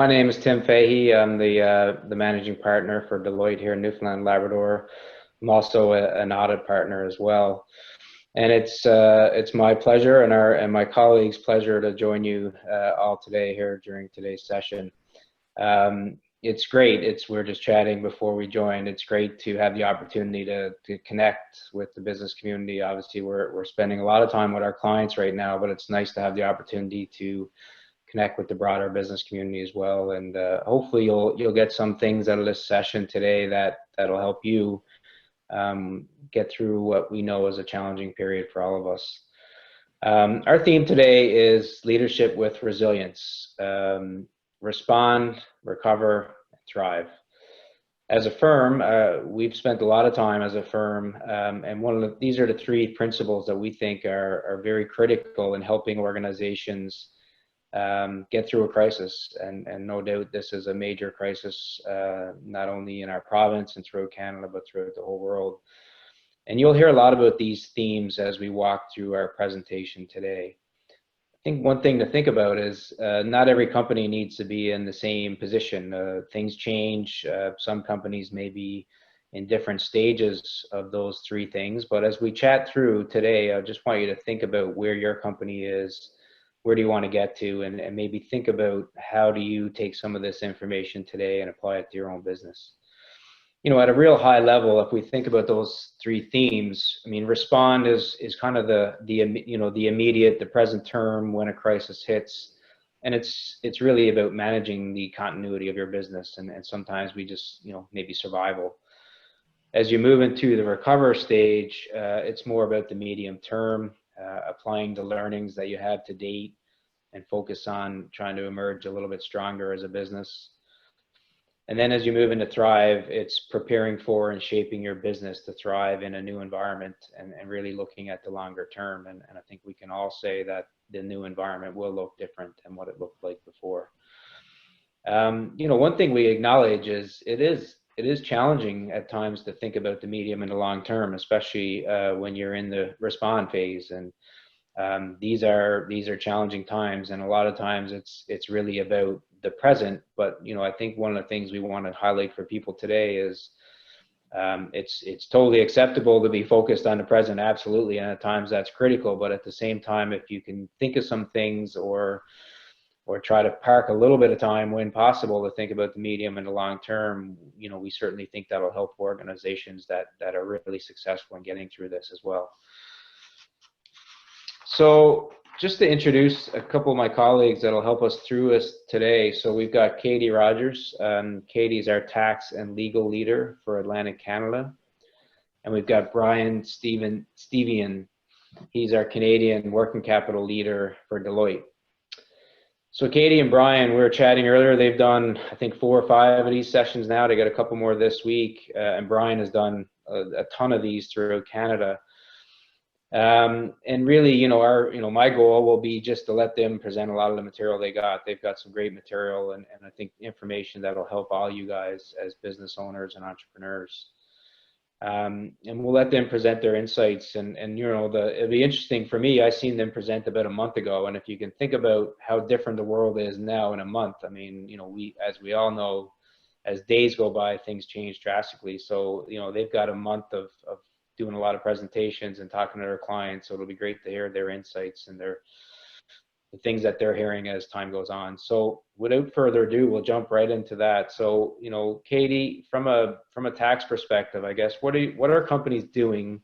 My name is Tim Fahey. I'm the managing partner for Deloitte here in Newfoundland, Labrador. I'm also an audit partner as well. And it's my pleasure and my colleagues' pleasure to join you all today here during today's session. It's great. We're just chatting before we joined. It's great to have the opportunity to connect with the business community. Obviously, we're spending a lot of time with our clients right now, but it's nice to have the opportunity to connect with the broader business community as well. And hopefully you'll get some things out of this session today that'll help you get through what we know is a challenging period for all of us. Our theme today is leadership with resilience. Respond, recover, thrive. As a firm, we've spent a lot of time as a firm, and these are the three principles that we think are very critical in helping organizations get through a crisis. And no doubt this is a major crisis, not only in our province and throughout Canada, but throughout the whole world. And you'll hear a lot about these themes as we walk through our presentation today. I think one thing to think about is not every company needs to be in the same position. Things change. Some companies may be in different stages of those three things. But as we chat through today, I just want you to think about where your company is, where do you want to get to, and maybe think about how do you take some of this information today and apply it to your own business. You know, at a real high level, if we think about those three themes, I mean, respond is kind of the immediate, the present term when a crisis hits, and it's really about managing the continuity of your business, and sometimes we just, maybe survival. As you move into the recover stage, it's more about the medium term, applying the learnings that you have to date and focus on trying to emerge a little bit stronger as a business. And then as you move into thrive, it's preparing for and shaping your business to thrive in a new environment and really looking at the longer term. And I think we can all say that the new environment will look different than what it looked like before. One thing we acknowledge is it is challenging at times to think about the medium and the long term, especially when you're in the respond phase. And these are challenging times, and a lot of times it's really about the present. But I think one of the things we want to highlight for people today is it's totally acceptable to be focused on the present, absolutely, and at times that's critical. But at the same time, if you can think of some things or try to park a little bit of time when possible to think about the medium and the long term, we certainly think that'll help organizations that are really successful in getting through this as well. So just to introduce a couple of my colleagues that'll help us through this today. So we've got Katie Rogers. Katie's our tax and legal leader for Atlantic Canada. And we've got Brian Stewien. He's our Canadian working capital leader for Deloitte. So Katie and Brian, we were chatting earlier, they've done, I think, 4 or 5 of these sessions now. They got a couple more this week. And Brian has done a ton of these throughout Canada. And really, my goal will be just to let them present a lot of the material they got. They've got some great material and I think information that'll help all you guys as business owners and entrepreneurs. And we'll let them present their insights and it'll be interesting for me. I seen them present about a month ago. And if you can think about how different the world is now in a month, I mean, as we all know, as days go by, things change drastically. So, they've got a month of doing a lot of presentations and talking to their clients. So it'll be great to hear their insights and the things that they're hearing as time goes on. So without further ado, we'll jump right into that. So, Katie, from a tax perspective, I guess, what are companies doing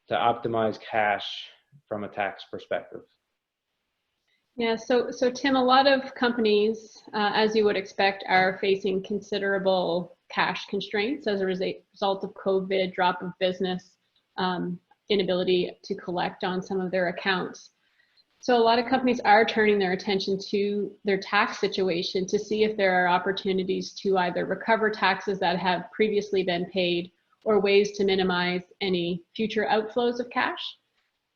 to optimize cash from a tax perspective? Yeah, so Tim, a lot of companies, as you would expect, are facing considerable cash constraints as a result of COVID, drop of business, inability to collect on some of their accounts. So a lot of companies are turning their attention to their tax situation to see if there are opportunities to either recover taxes that have previously been paid or ways to minimize any future outflows of cash.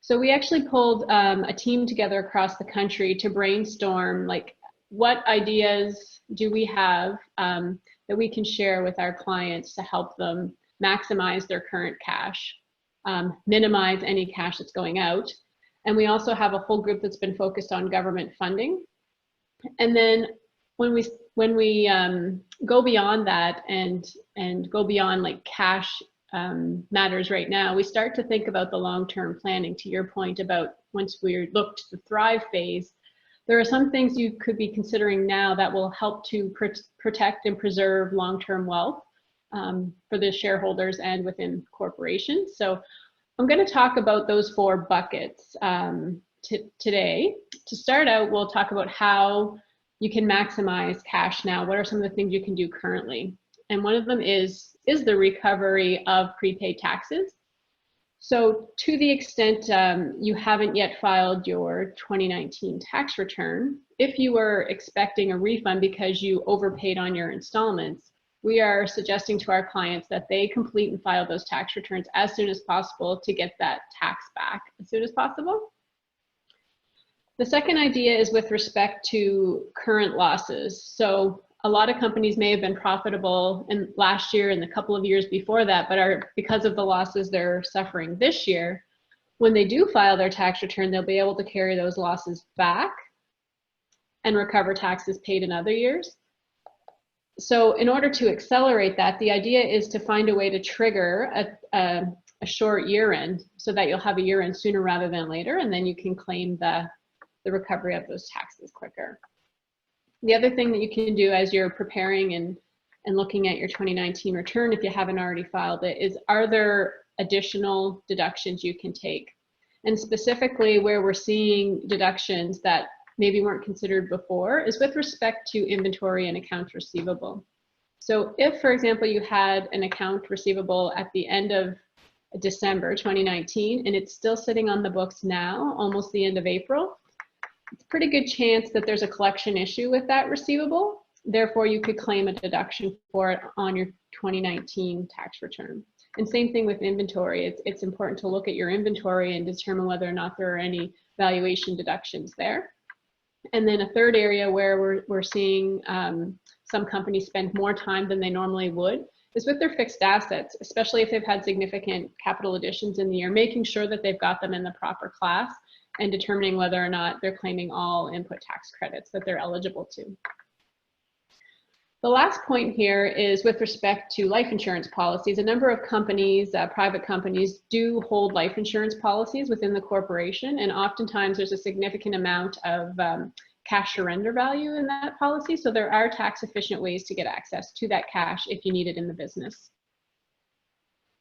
So we actually pulled a team together across the country to brainstorm, like, what ideas do we have that we can share with our clients to help them maximize their current cash, minimize any cash that's going out. And we also have a whole group that's been focused on government funding. And then when we when we go beyond that and go beyond like cash matters right now, we start to think about the long-term planning. To your point about once we look to the thrive phase, there are some things you could be considering now that will help to protect and preserve long-term wealth for the shareholders and within corporations. So I'm going to talk about those 4 buckets today. To start out, we'll talk about how you can maximize cash now. What are some of the things you can do currently? And one of them is the recovery of prepaid taxes. So to the extent you haven't yet filed your 2019 tax return, if you were expecting a refund because you overpaid on your installments, we are suggesting to our clients that they complete and file those tax returns as soon as possible to get that tax back as soon as possible. The second idea is with respect to current losses. So a lot of companies may have been profitable in last year and the couple of years before that, but are, because of the losses they're suffering this year, when they do file their tax return, they'll be able to carry those losses back and recover taxes paid in other years. So in order to accelerate that, the idea is to find a way to trigger a short year end so that you'll have a year end sooner rather than later, and then you can claim the recovery of those taxes quicker. The other thing that you can do as you're preparing and looking at your 2019 return, if you haven't already filed it, is are there additional deductions you can take? And specifically where we're seeing deductions that maybe weren't considered before is with respect to inventory and accounts receivable. So if, for example, you had an account receivable at the end of December 2019 and it's still sitting on the books now, almost the end of April, it's a pretty good chance that there's a collection issue with that receivable. Therefore, you could claim a deduction for it on your 2019 tax return. And same thing with inventory. It's important to look at your inventory and determine whether or not there are any valuation deductions there. And then a third area where we're seeing some companies spend more time than they normally would is with their fixed assets, especially if they've had significant capital additions in the year, making sure that they've got them in the proper class and determining whether or not they're claiming all input tax credits that they're eligible to. The last point here is with respect to life insurance policies. A number of companies, private companies, do hold life insurance policies within the corporation, and oftentimes there's a significant amount of cash surrender value in that policy, so there are tax efficient ways to get access to that cash if you need it in the business.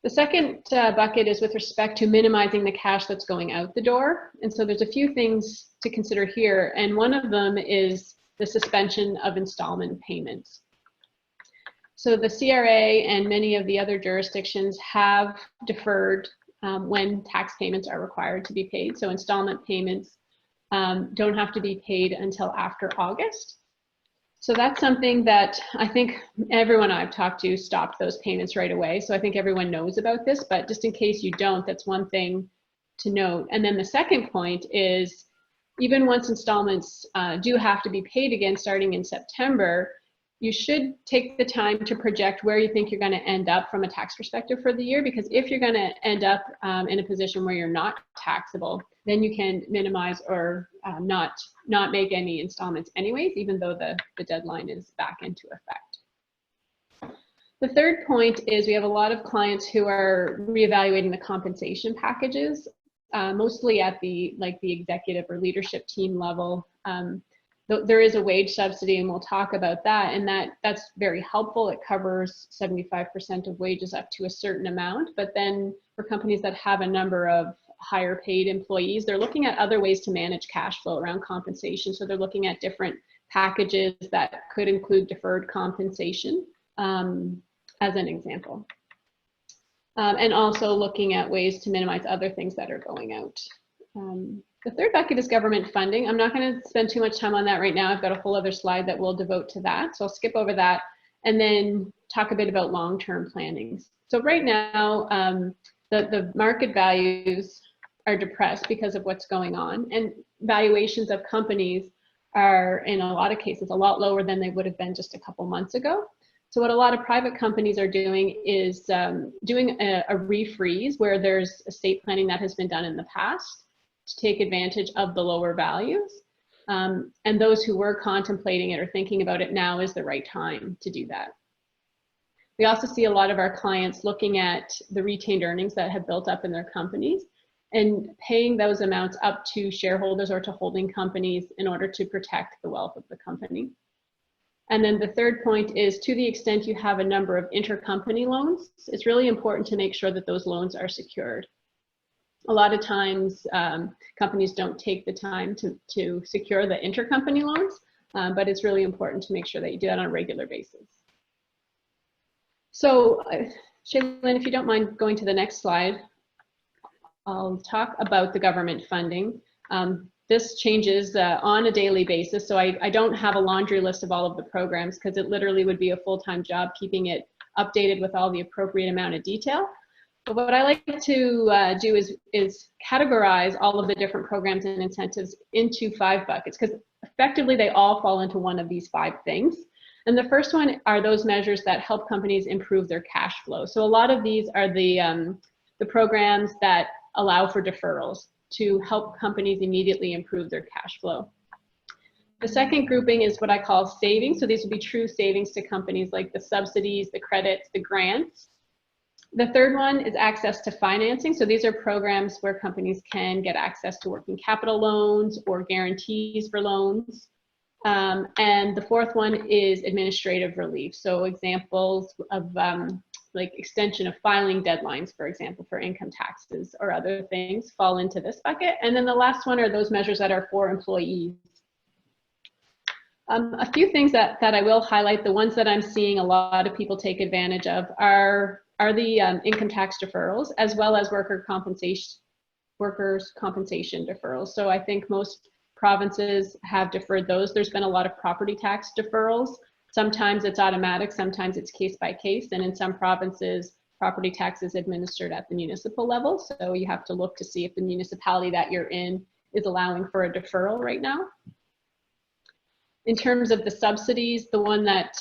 The second bucket is with respect to minimizing the cash that's going out the door. And so there's a few things to consider here. And one of them is the suspension of installment payments. So the CRA and many of the other jurisdictions have deferred when tax payments are required to be paid. So installment payments don't have to be paid until after August. So that's something that I think everyone I've talked to stopped those payments right away. So I think everyone knows about this, but just in case you don't, that's one thing to note. And then the second point is, even once installments do have to be paid again starting in September, you should take the time to project where you think you're going to end up from a tax perspective for the year, because if you're going to end up in a position where you're not taxable, then you can minimize or not make any installments anyways, even though the deadline is back into effect. The third point is we have a lot of clients who are reevaluating the compensation packages, mostly at the executive or leadership team level. There is a wage subsidy, and we'll talk about that, and that's very helpful. It covers 75% of wages up to a certain amount, but then for companies that have a number of higher paid employees, they're looking at other ways to manage cash flow around compensation. So they're looking at different packages that could include deferred compensation, as an example. And also looking at ways to minimize other things that are going out. The third bucket is government funding. I'm not going to spend too much time on that right now. I've got a whole other slide that we'll devote to that. So I'll skip over that and then talk a bit about long-term planning. So right now, the market values are depressed because of what's going on, and valuations of companies are in a lot of cases a lot lower than they would have been just a couple months ago. So what a lot of private companies are doing is doing a refreeze where there's estate planning that has been done in the past to take advantage of the lower values. And those who were contemplating it or thinking about it, now is the right time to do that. We also see a lot of our clients looking at the retained earnings that have built up in their companies and paying those amounts up to shareholders or to holding companies in order to protect the wealth of the company. And then the third point is, to the extent you have a number of intercompany loans, it's really important to make sure that those loans are secured. A lot of times companies don't take the time to secure the intercompany loans, but it's really important to make sure that you do that on a regular basis. So Shaylin, if you don't mind going to the next slide, I'll talk about the government funding. This changes on a daily basis, so I don't have a laundry list of all of the programs because it literally would be a full-time job keeping it updated with all the appropriate amount of detail. But what I like to do is categorize all of the different programs and incentives into 5 buckets, because effectively they all fall into one of these 5 things. And the first one are those measures that help companies improve their cash flow. So a lot of these are the programs that allow for deferrals to help companies immediately improve their cash flow. The second grouping is what I call savings. So these would be true savings to companies, like the subsidies, the credits, the grants. The third one is access to financing. So these are programs where companies can get access to working capital loans or guarantees for loans. And the fourth one is administrative relief. So examples of like extension of filing deadlines, for example, for income taxes or other things fall into this bucket. And then the last one are those measures that are for employees. A few things that I will highlight, the ones that I'm seeing a lot of people take advantage of are the income tax deferrals, as well as workers' compensation deferrals. So I think most provinces have deferred those. There's been a lot of property tax deferrals. Sometimes it's automatic, sometimes it's case by case, and in some provinces, property tax is administered at the municipal level. So you have to look to see if the municipality that you're in is allowing for a deferral right now. In terms of the subsidies, the one that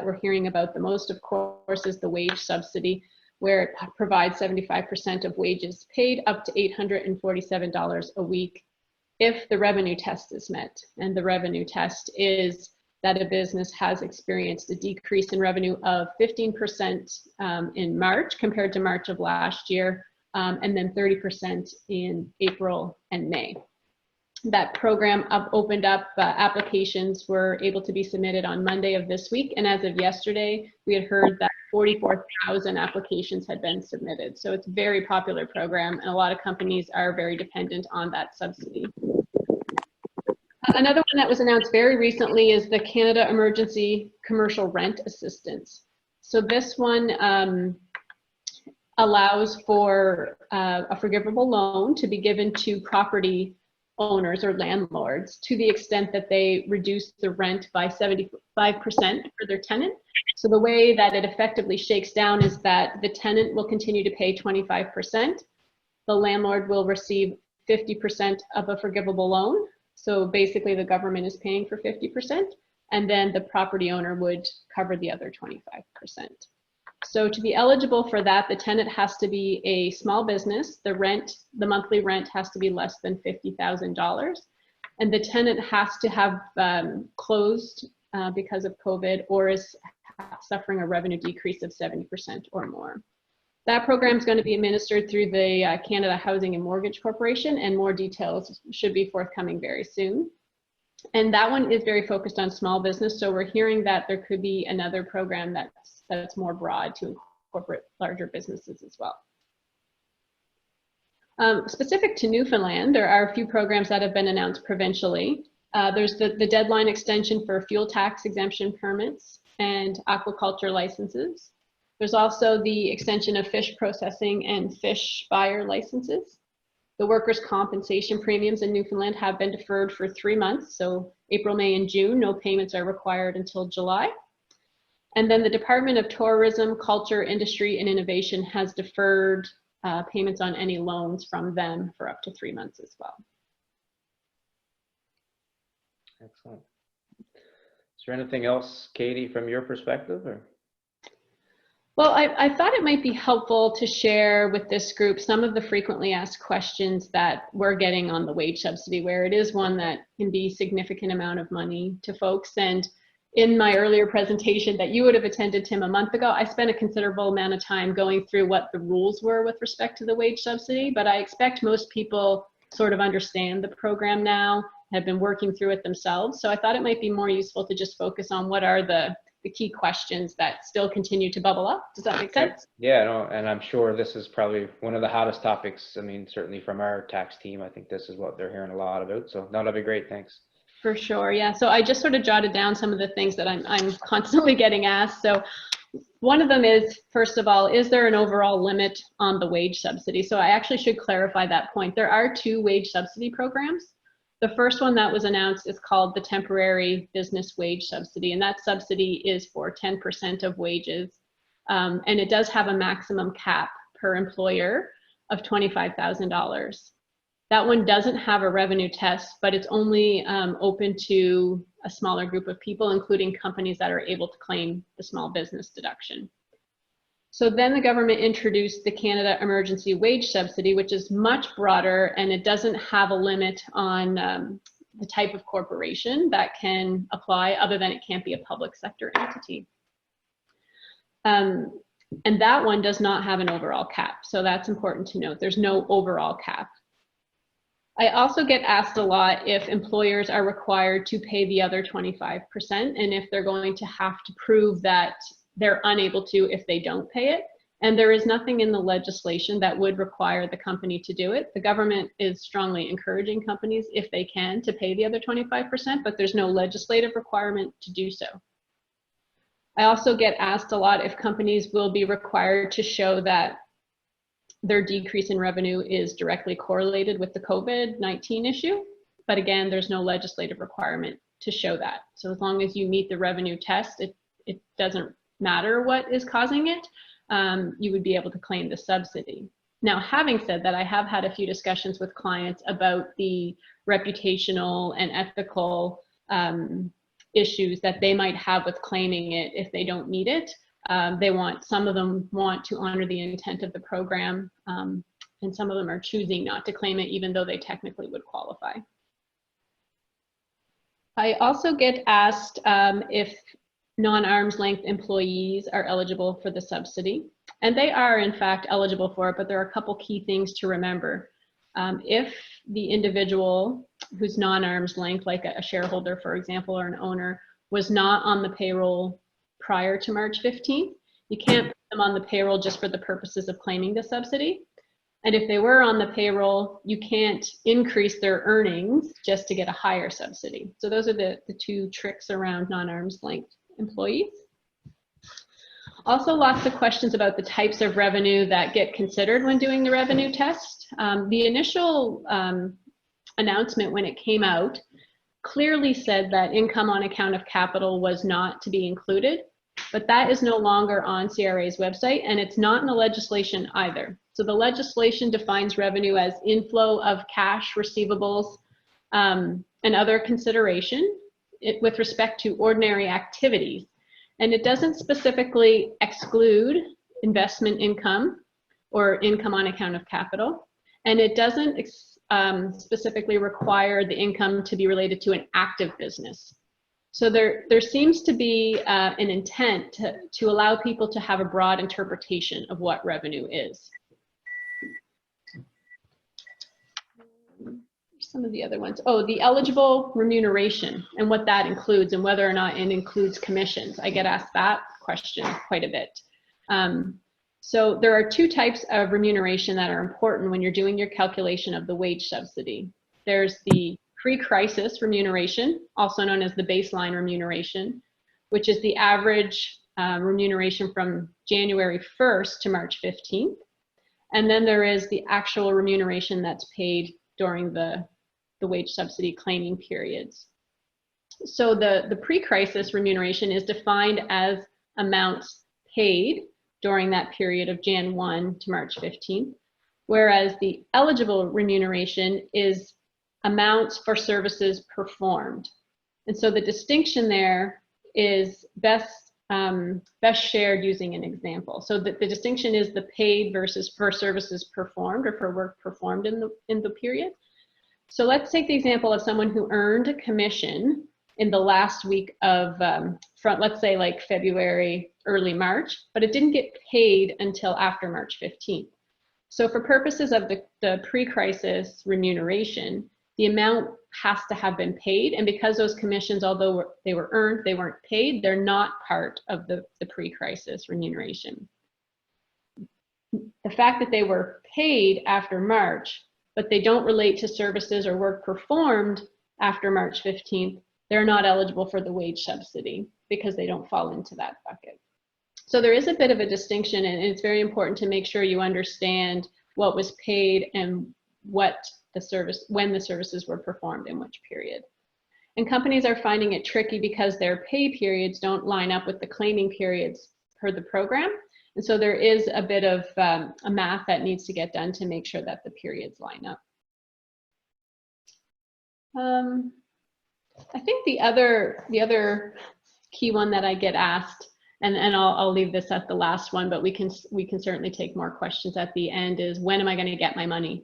we're hearing about the most, of course, is the wage subsidy, where it provides 75% of wages paid up to $847 a week if the revenue test is met. And the revenue test is that a business has experienced a decrease in revenue of 15% in March compared to March of last year, and then 30% in April and May. That program opened up, applications were able to be submitted on Monday of this week, and as of yesterday, we had heard that 44,000 applications had been submitted. So it's a very popular program, and a lot of companies are very dependent on that subsidy. Another one that was announced very recently is the Canada Emergency Commercial Rent Assistance. So this one allows for a forgivable loan to be given to property owners or landlords to the extent that they reduce the rent by 75% for their tenant. So the way that it effectively shakes down is that the tenant will continue to pay 25%. The landlord will receive 50% of a forgivable loan. So basically the government is paying for 50%, and then the property owner would cover the other 25%. So to be eligible for that, the tenant has to be a small business. The monthly rent has to be less than $50,000. And the tenant has to have closed because of COVID or is suffering a revenue decrease of 70% or more. That program is going to be administered through the Canada Housing and Mortgage Corporation, and more details should be forthcoming very soon. And that one is very focused on small business. So we're hearing that there could be another program that's more broad to incorporate larger businesses as well. Specific to Newfoundland, there are a few programs that have been announced provincially. There's the deadline extension for fuel tax exemption permits and aquaculture licenses. There's also the extension of fish processing and fish buyer licenses. The workers' compensation premiums in Newfoundland have been deferred for 3 months, so April, May, and June. No payments are required until July. And then the Department of Tourism, Culture, Industry, and Innovation has deferred payments on any loans from them for up to 3 months as well. Excellent. Is there anything else, Katie, from your perspective? Or? Well, I thought it might be helpful to share with this group some of the frequently asked questions that we're getting on the wage subsidy, where it is one that can be a significant amount of money to folks. And in my earlier presentation that you would have attended, Tim, a month ago, I spent a considerable amount of time going through what the rules were with respect to the wage subsidy, but I expect most people sort of understand the program now, have been working through it themselves. So I thought it might be more useful to just focus on what are the key questions that still continue to bubble up. Does that make sense? Yeah, no, and I'm sure this is probably one of the hottest topics. I mean, certainly from our tax team, I think this is what they're hearing a lot about. So that'll be great. Thanks. For sure. Yeah. So I just sort of jotted down some of the things that I'm constantly getting asked. So one of them is, first of all, is there an overall limit on the wage subsidy? So I actually should clarify that point. There are two wage subsidy programs. The first one that was announced is called the Temporary Business Wage Subsidy, and that subsidy is for 10% of wages, and it does have a maximum cap per employer of $25,000. That one doesn't have a revenue test, but it's only open to a smaller group of people, including companies that are able to claim the small business deduction. So then the government introduced the Canada Emergency Wage Subsidy, which is much broader, and it doesn't have a limit on the type of corporation that can apply, other than it can't be a public sector entity. And that one does not have an overall cap. So that's important to note. There's no overall cap. I also get asked a lot if employers are required to pay the other 25%, and if they're going to have to prove that they're unable to if they don't pay it. And there is nothing in the legislation that would require the company to do it. The government is strongly encouraging companies, if they can, to pay the other 25%, but there's no legislative requirement to do so. I also get asked a lot if companies will be required to show that their decrease in revenue is directly correlated with the COVID-19 issue. But again, there's no legislative requirement to show that. So as long as you meet the revenue test, it doesn't matter what is causing it, you would be able to claim the subsidy. Now, having said that, I have had a few discussions with clients about the reputational and ethical issues that they might have with claiming it if they don't meet it. Some of them want to honor the intent of the program, and some of them are choosing not to claim it, even though they technically would qualify. I also get asked if non-arm's length employees are eligible for the subsidy, and they are in fact eligible for it, but there are a couple key things to remember. If the individual who's non-arm's length, like a shareholder, for example, or an owner, was not on the payroll prior to March 15th, you can't put them on the payroll just for the purposes of claiming the subsidy. And if they were on the payroll, you can't increase their earnings just to get a higher subsidy. So those are the two tricks around non-arm's length employees. Also, lots of questions about the types of revenue that get considered when doing the revenue test. The initial announcement when it came out clearly said that income on account of capital was not to be included, but that is no longer on CRA's website, and it's not in the legislation either. So the legislation defines revenue as inflow of cash, receivables, and other consideration with respect to ordinary activities. And it doesn't specifically exclude investment income or income on account of capital. And it doesn't specifically require the income to be related to an active business. So there seems to be an intent to allow people to have a broad interpretation of what revenue is. Some of the other ones. Oh, the eligible remuneration and what that includes, and whether or not it includes commissions. I get asked that question quite a bit. So there are two types of remuneration that are important when you're doing your calculation of the wage subsidy. There's the pre-crisis remuneration, also known as the baseline remuneration, which is the average remuneration from January 1st to March 15th. And then there is the actual remuneration that's paid during the wage subsidy claiming periods. So the pre-crisis remuneration is defined as amounts paid during that period of Jan 1 to March 15th, whereas the eligible remuneration is amounts for services performed. And so the distinction there is best best shared using an example. So the distinction is the paid versus for services performed or for work performed in the period. So let's take the example of someone who earned a commission in the last week of, let's say like February, early March, but it didn't get paid until after March 15th. So for purposes of the pre-crisis remuneration, the amount has to have been paid. And because those commissions, although they were earned, they weren't paid, they're not part of the pre-crisis remuneration. The fact that they were paid after March, but they don't relate to services or work performed after March 15th, they're not eligible for the wage subsidy because they don't fall into that bucket. So there is a bit of a distinction, and it's very important to make sure you understand what was paid and what the service, when the services were performed in which period. And companies are finding it tricky because their pay periods don't line up with the claiming periods per the program. And so there is a bit of a math that needs to get done to make sure that the periods line up. I think the other key one that I get asked, and I'll leave this at the last one, but we can certainly take more questions at the end, is when am I going to get my money?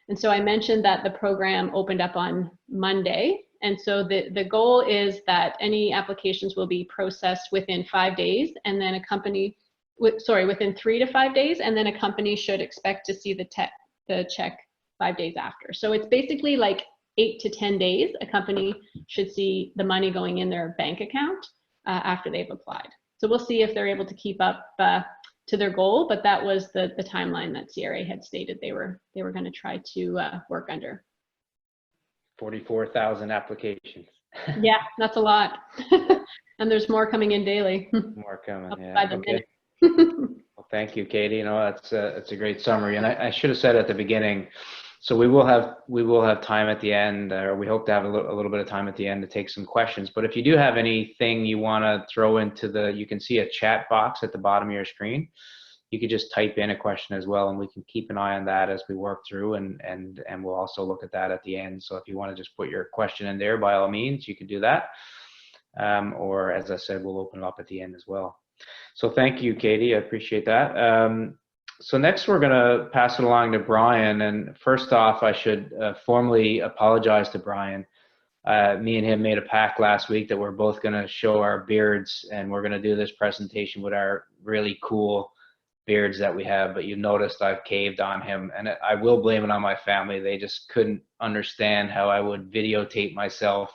And so I mentioned that the program opened up on Monday. And so the goal is that any applications will be processed within 5 days, and then a company, within 3 to 5 days, and then a company should expect to see the check 5 days after. So it's basically like 8 to 10 days, a company should see the money going in their bank account after they've applied. So we'll see if they're able to keep up to their goal, but that was the timeline that CRA had stated they were going to try to work under. 44,000 applications. Yeah, that's a lot. And there's more coming in daily. More coming, yeah. By the Okay. minute. Well, thank you, Katie. You know, that's a great summary. And I should have said at the beginning, so we will have time at the end, or we hope to have a little bit of time at the end to take some questions. But if you do have anything you want to throw into you can see a chat box at the bottom of your screen. You could just type in a question as well, and we can keep an eye on that as we work through, and we'll also look at that at the end. So if you want to just put your question in there, by all means, you can do that. Or as I said, we'll open it up at the end as well. So thank you, Katie. I appreciate that. So next we're going to pass it along to Brian. And first off, I should formally apologize to Brian. Me and him made a pact last week that we're both going to show our beards, and we're going to do this presentation with our really cool beards that we have. But you noticed I've caved on him, and I will blame it on my family. They just couldn't understand how I would videotape myself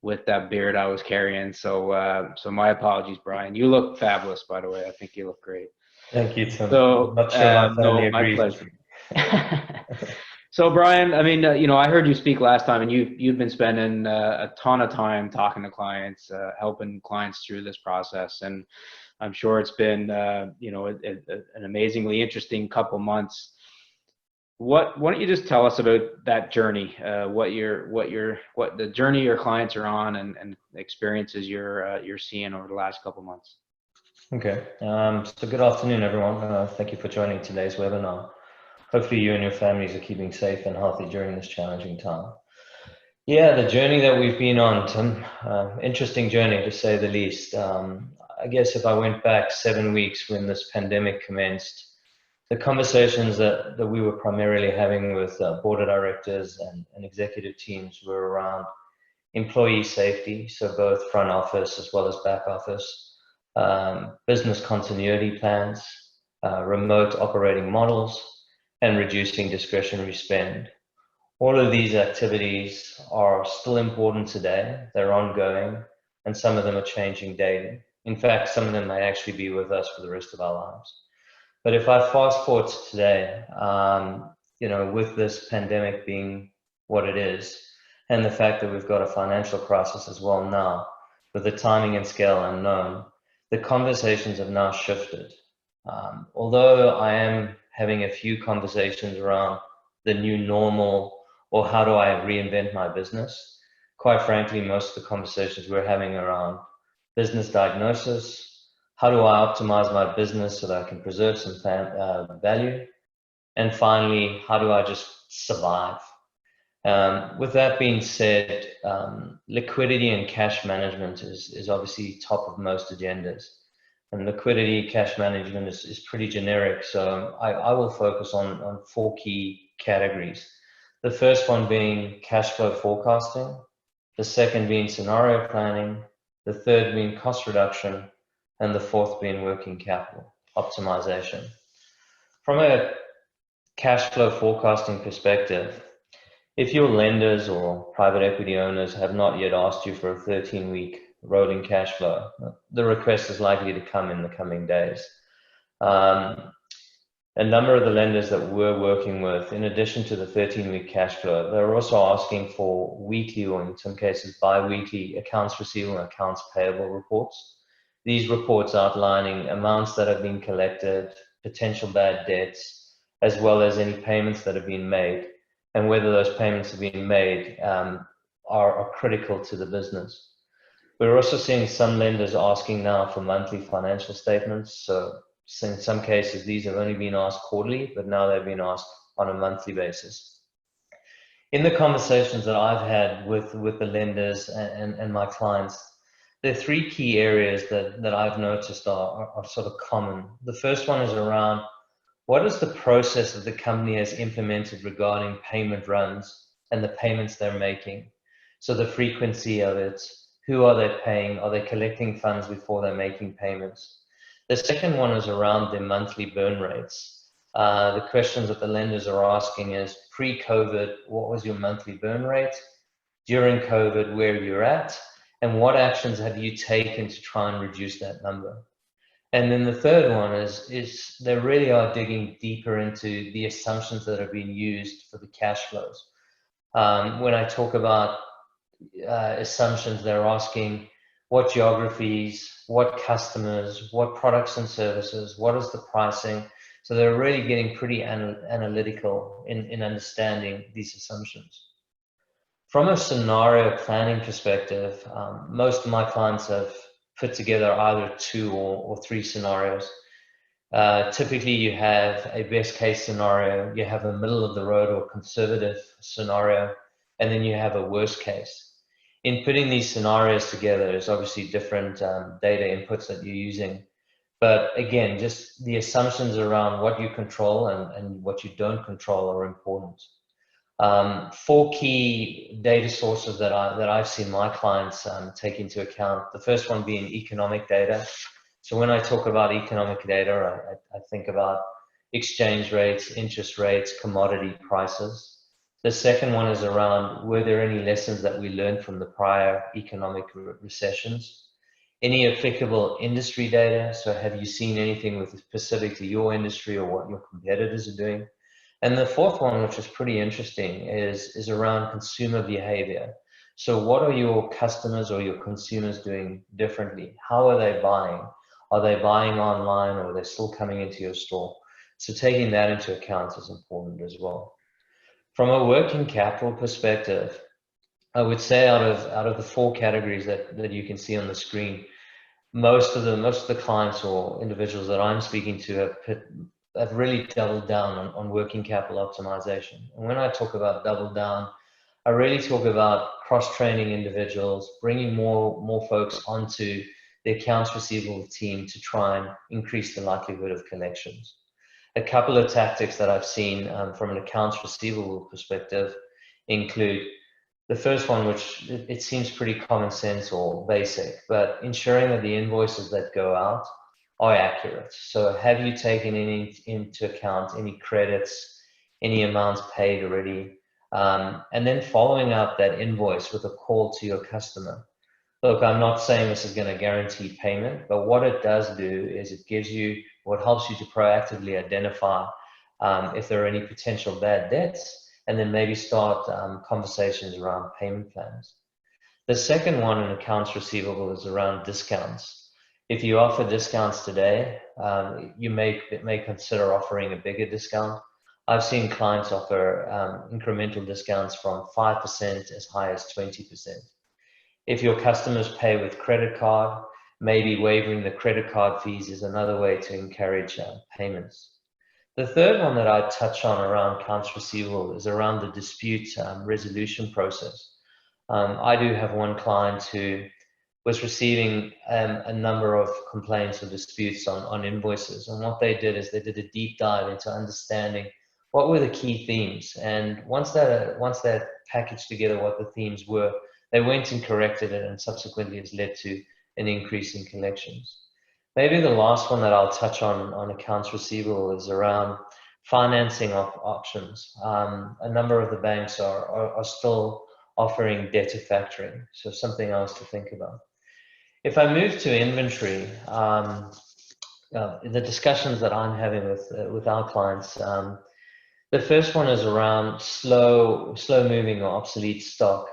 with that beard I was carrying. So so my apologies, Brian. You look fabulous, by the way. I think you look great. Thank you, Tim. So, no, my pleasure. So, Brian, I mean, you know, I heard you speak last time, and you've been spending a ton of time talking to clients, helping clients through this process, and I'm sure it's been, you know, an amazingly interesting couple months. Why don't you just tell us about that journey? What the journey your clients are on, and experiences you're seeing over the last couple months. Okay, so good afternoon, everyone. Thank you for joining today's webinar. Hopefully you and your families are keeping safe and healthy during this challenging time. Yeah, the journey that we've been on, Tim, interesting journey to say the least. I guess if I went back 7 weeks when this pandemic commenced, the conversations that we were primarily having with board of directors and executive teams were around employee safety, so both front office as well as back office, business continuity plans, remote operating models, and reducing discretionary spend. All of these activities are still important today. They're ongoing, and some of them are changing daily. In fact, some of them may actually be with us for the rest of our lives. But if I fast forward to today, you know, with this pandemic being what it is, and the fact that we've got a financial crisis as well now, with the timing and scale unknown, the conversations have now shifted. Although I am having a few conversations around the new normal, or how do I reinvent my business, quite frankly, most of the conversations we're having around business diagnosis, how do I optimize my business so that I can preserve some value, and finally, how do I just survive? With that being said, liquidity and cash management is obviously top of most agendas. And liquidity, cash management is pretty generic. So I will focus on 4 key categories. The first one being cash flow forecasting, the second being scenario planning, the third being cost reduction, and the fourth being working capital optimization. From a cash flow forecasting perspective, if your lenders or private equity owners have not yet asked you for a 13-week rolling cash flow, the request is likely to come in the coming days. A number of the lenders that we're working with, in addition to the 13-week cash flow, they're also asking for weekly, or in some cases bi-weekly, accounts receivable and accounts payable reports. These reports outlining amounts that have been collected, potential bad debts, as well as any payments that have been made, and whether those payments have been made are critical to the business. We're also seeing some lenders asking now for monthly financial statements. So in some cases, these have only been asked quarterly, but now they've been asked on a monthly basis. In the conversations that I've had with the lenders and my clients, there are 3 key areas that I've noticed are sort of common. The first one is around what is the process that the company has implemented regarding payment runs and the payments they're making. So the frequency of it, who are they paying? Are they collecting funds before they're making payments? The second one is around their monthly burn rates. The questions that the lenders are asking is, pre-COVID, what was your monthly burn rate? During COVID, where you're at? And what actions have you taken to try and reduce that number? And then the third one is they really are digging deeper into the assumptions that are being used for the cash flows. When I talk about assumptions, they're asking what geographies, what customers, what products and services, what is the pricing. So they're really getting pretty analytical in understanding these assumptions. From a scenario planning perspective, most of my clients have put together either 2 or 3 scenarios. Typically you have a best case scenario, you have a middle of the road or conservative scenario, and then you have a worst case. In putting these scenarios together, there's obviously different data inputs that you're using. But again, just the assumptions around what you control and what you don't control are important. 4 key data sources that I've seen my clients take into account. The first one being economic data. So when I talk about economic data, I think about exchange rates, interest rates, commodity prices. The second one is around, were there any lessons that we learned from the prior economic recessions? Any applicable industry data? So have you seen anything with specific to your industry or what your competitors are doing? And the fourth one, which is pretty interesting, is around consumer behavior. So what are your customers or your consumers doing differently? How are they buying? Are they buying online, or are they still coming into your store? So taking that into account is important as well. From a working capital perspective, I would say out of the 4 categories that you can see on the screen, most of the clients or individuals that I'm speaking to have really doubled down on working capital optimization. And when I talk about double down, I really talk about cross-training individuals, bringing more folks onto the accounts receivable team to try and increase the likelihood of collections. A couple of tactics that I've seen from an accounts receivable perspective include the first one, which it seems pretty common sense or basic, but ensuring that the invoices that go out are accurate. So have you taken into account any credits, any amounts paid already? And then following up that invoice with a call to your customer. Look, I'm not saying this is going to guarantee payment, but what it does do is it gives you, what helps you to proactively identify if there are any potential bad debts, and then maybe start conversations around payment plans. The second one in accounts receivable is around discounts. If you offer discounts today, you may consider offering a bigger discount. I've seen clients offer incremental discounts from 5% as high as 20%. If your customers pay with credit card, maybe waiving the credit card fees is another way to encourage payments. The third one that I touch on around accounts receivable is around the dispute resolution process. I do have one client who was receiving a number of complaints or disputes on invoices. And what they did is they did a deep dive into understanding what were the key themes. And once they packaged together what the themes were, they went and corrected it, and subsequently has led to an increase in collections. Maybe the last one that I'll touch on accounts receivable is around financing options. A number of the banks are still offering debtor factoring, so something else to think about. If I move to inventory, the discussions that I'm having with our clients, the first one is around slow moving or obsolete stock.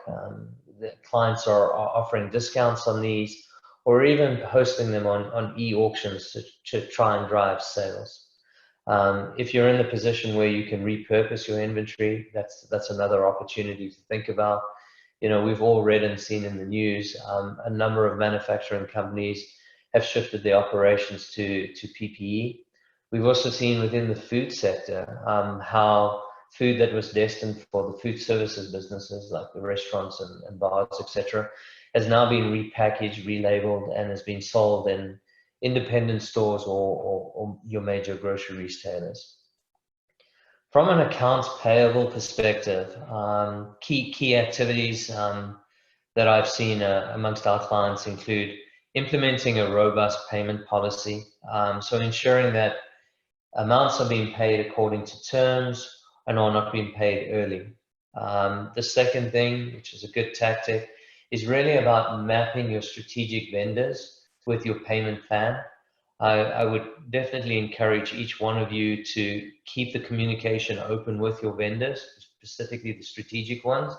The clients are offering discounts on these, or even hosting them on e-auctions to try and drive sales. If you're in the position where you can repurpose your inventory, that's another opportunity to think about. You know, we've all read and seen in the news, a number of manufacturing companies have shifted their operations to PPE. We've also seen within the food sector how food that was destined for the food services businesses like the restaurants and bars, etc., has now been repackaged, relabeled, and has been sold in independent stores or your major grocery retailers. From an accounts payable perspective, key activities that I've seen amongst our clients include implementing a robust payment policy, so ensuring that amounts are being paid according to terms and are not being paid early. The second thing, which is a good tactic, is really about mapping your strategic vendors with your payment plan. I would definitely encourage each one of you to keep the communication open with your vendors, specifically the strategic ones,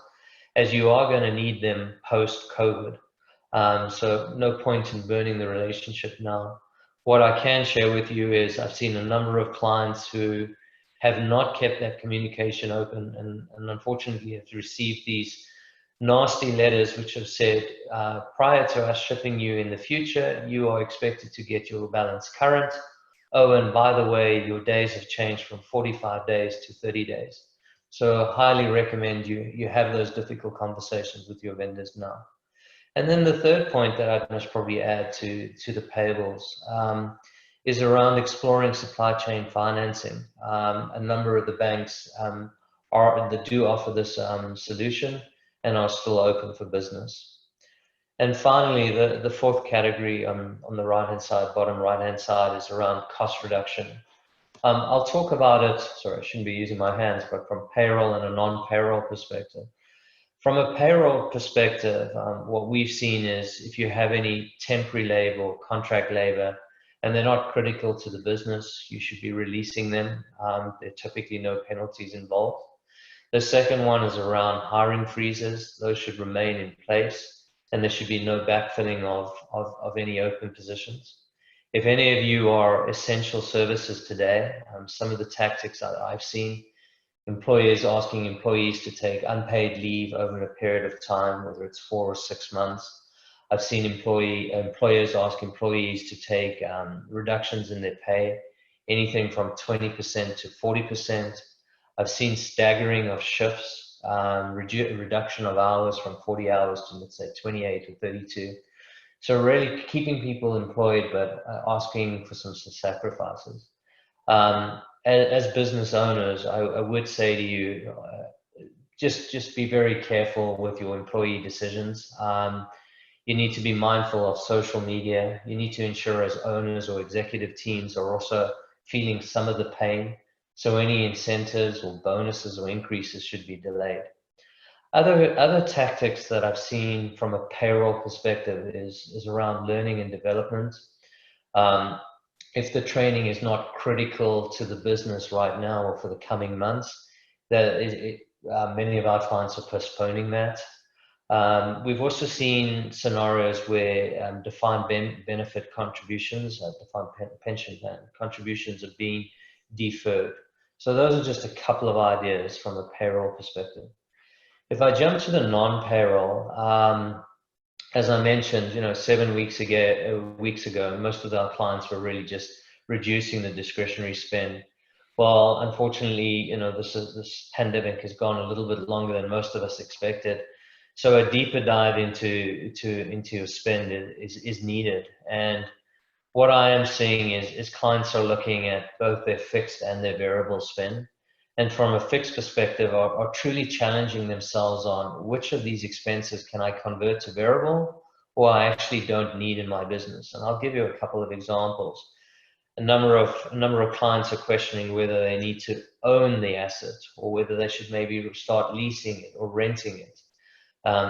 as you are going to need them post-COVID. So no point in burning the relationship now. What I can share with you is I've seen a number of clients who have not kept that communication open and unfortunately have received these nasty letters which have said, prior to us shipping you in the future, you are expected to get your balance current. Oh, and by the way, your days have changed from 45 days to 30 days. So highly recommend you have those difficult conversations with your vendors now. And then the third point that I must probably add to the payables is around exploring supply chain financing. A number of the banks that do offer this solution and are still open for business. And finally, the fourth category on the right-hand side, bottom right-hand side, is around cost reduction. I'll talk about it, sorry, I shouldn't be using my hands, but from payroll and a non-payroll perspective. From a payroll perspective, what we've seen is if you have any temporary labor or contract labor and they're not critical to the business, you should be releasing them. There are typically no penalties involved. The second one is around hiring freezes. Those should remain in place, and there should be no backfilling of any open positions. If any of you are essential services today, some of the tactics that I've seen, employers asking employees to take unpaid leave over a period of time, whether it's 4 or 6 months. I've seen employers ask employees to take reductions in their pay, anything from 20% to 40%. I've seen staggering of shifts, reduction of hours from 40 hours to, let's say, 28 or 32. So really keeping people employed, but asking for some sacrifices. As business owners, I would say to you, just be very careful with your employee decisions. You need to be mindful of social media. You need to ensure as owners or executive teams are also feeling some of the pain. So any incentives or bonuses or increases should be delayed. Other tactics that I've seen from a payroll perspective is around learning and development. If the training is not critical to the business right now or for the coming months, many of our clients are postponing that. We've also seen scenarios where defined benefit contributions, defined pension plan contributions are being deferred. So those are just a couple of ideas from a payroll perspective. If I jump to the non-payroll, as I mentioned, 7 weeks ago, most of our clients were really just reducing the discretionary spend. well, unfortunately, this pandemic has gone a little bit longer than most of us expected. So a deeper dive into your spend is needed. And what I am seeing is clients are looking at both their fixed and their variable spend. And from a fixed perspective, are truly challenging themselves on which of these expenses can I convert to variable or I actually don't need in my business. And I'll give you a couple of examples. A number of clients are questioning whether they need to own the asset or whether they should maybe start leasing it or renting it.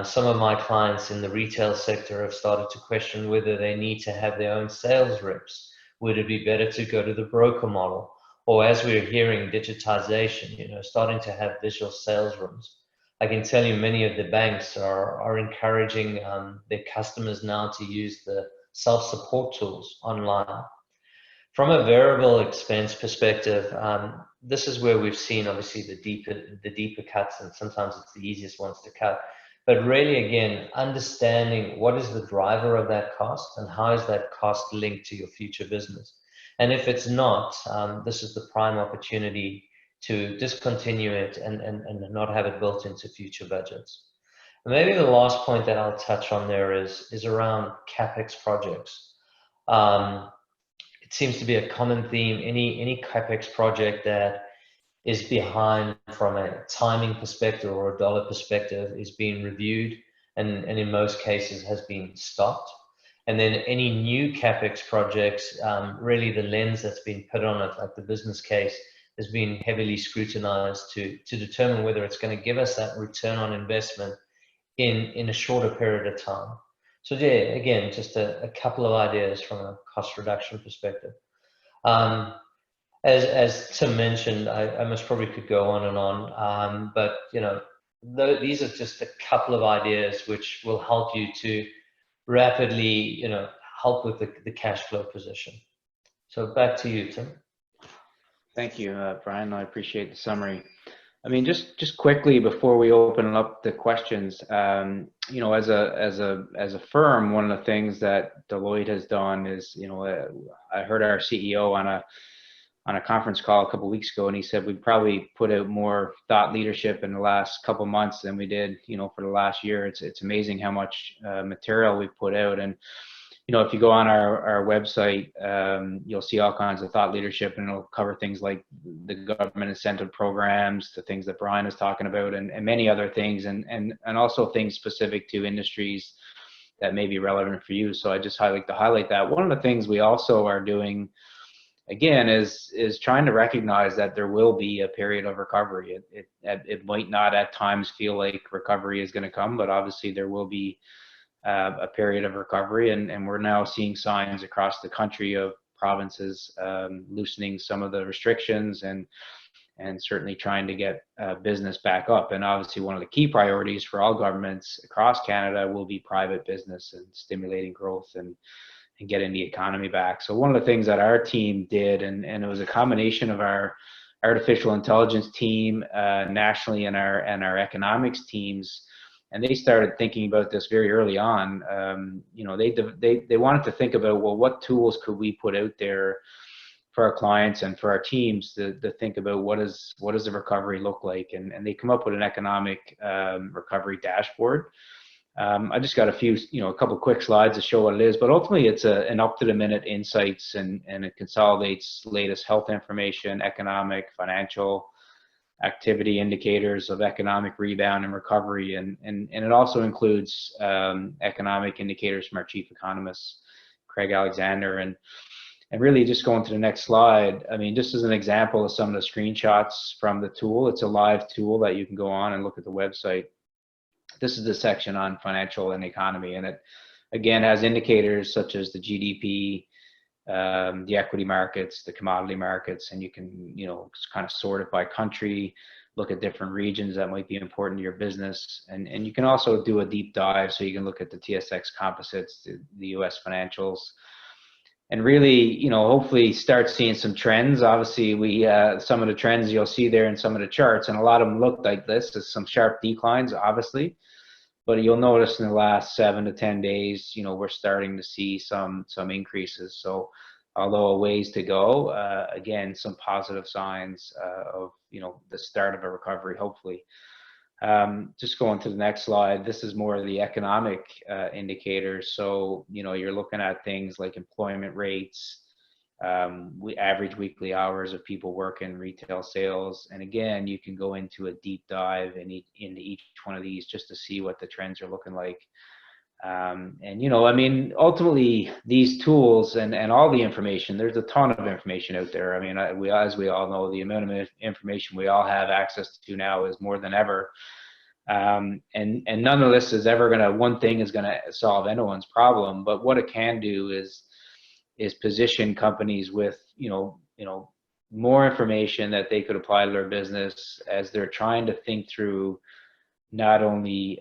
Some of my clients in the retail sector have started to question whether they need to have their own sales reps. Would it be better to go to the broker model? Or as we're hearing, digitization, starting to have visual sales rooms. I can tell you many of the banks are encouraging their customers now to use the self-support tools online. From a variable expense perspective, this is where we've seen obviously the deeper cuts, and sometimes it's the easiest ones to cut. But really, again, understanding what is the driver of that cost and how is that cost linked to your future business. And if it's not, this is the prime opportunity to discontinue it and not have it built into future budgets. And maybe the last point that I'll touch on there is around CapEx projects. It seems to be a common theme. Any CapEx project that is behind from a timing perspective or a dollar perspective is being reviewed and in most cases has been stopped. And then any new CapEx projects, really the lens that's been put on it, like the business case, has been heavily scrutinized to determine whether it's going to give us that return on investment in a shorter period of time. So yeah, again, just a couple of ideas from a cost reduction perspective. As Tim mentioned, I most probably could go on and on, but these are just a couple of ideas which will help you to rapidly, help with the cash flow position. So back to you, Tim. Thank you, Brian. I appreciate the summary. I mean, just quickly before we open up the questions, as a firm, one of the things that Deloitte has done is, I heard our CEO on a conference call a couple of weeks ago, and he said we probably put out more thought leadership in the last couple of months than we did, for the last year. It's amazing how much material we've put out. And if you go on our website, you'll see all kinds of thought leadership, and it'll cover things like the government incentive programs, the things that Brian is talking about, and many other things, and also things specific to industries that may be relevant for you. So I just like to highlight that. One of the things we also are doing, again, is trying to recognize that there will be a period of recovery. It might not at times feel like recovery is going to come, but obviously there will be a period of recovery, and we're now seeing signs across the country of provinces loosening some of the restrictions and certainly trying to get business back up. And obviously one of the key priorities for all governments across Canada will be private business and stimulating growth and getting the economy back. So one of the things that our team did, and it was a combination of our artificial intelligence team nationally and our economics teams, and they started thinking about this very early on. They wanted to think about, well, what tools could we put out there for our clients and for our teams to think about what does the recovery look like, and they come up with an economic recovery dashboard. I just got a couple quick slides to show what it is, but ultimately it's an up-to-the-minute insights, and it consolidates latest health information, economic, financial activity indicators of economic rebound and recovery, and it also includes economic indicators from our chief economist, Craig Alexander. And really just going to the next slide, I mean, just as an example of some of the screenshots from the tool, it's a live tool that you can go on and look at the website. This is the section on financial and economy, and it again has indicators such as the GDP, the equity markets, the commodity markets, and you can kind of sort it by country, look at different regions that might be important to your business, and you can also do a deep dive, so you can look at the TSX composites, the US financials, and really hopefully start seeing some trends. Obviously some of the trends you'll see there in some of the charts, and a lot of them look like this. There's some sharp declines, obviously, but you'll notice in the last 7 to 10 days, we're starting to see some increases. So although a ways to go. Again, some positive signs of, you know, the start of a recovery, hopefully. Just going to the next slide, this is more of the economic indicators. So, you know, you're looking at things like employment rates, average weekly hours of people working retail sales. And again, you can go into a deep dive into each one of these just to see what the trends are looking like. And, you know, I mean, ultimately these tools and all the information, there's a ton of information out there. I mean, as we all know, the amount of information we all have access to now is more than ever. And none of this is ever one thing is gonna solve anyone's problem, but what it can do is position companies with, you know, more information that they could apply to their business as they're trying to think through not only,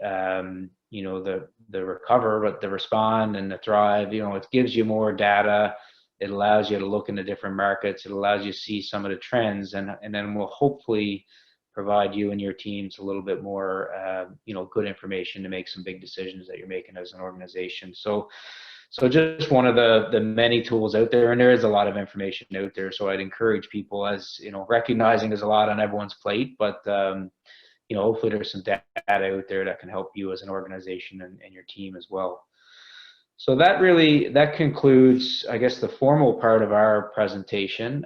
you know, the recover, but the respond and the thrive. You know, it gives you more data. It allows you to look into different markets. It allows you to see some of the trends, and then will hopefully provide you and your teams a little bit more, you know, good information to make some big decisions that you're making as an organization. So just one of the many tools out there, and there is a lot of information out there. So I'd encourage people, as you know, recognizing there's a lot on everyone's plate, but you know, hopefully there's some data out there that can help you as an organization and your team as well. So that concludes, I guess, the formal part of our presentation.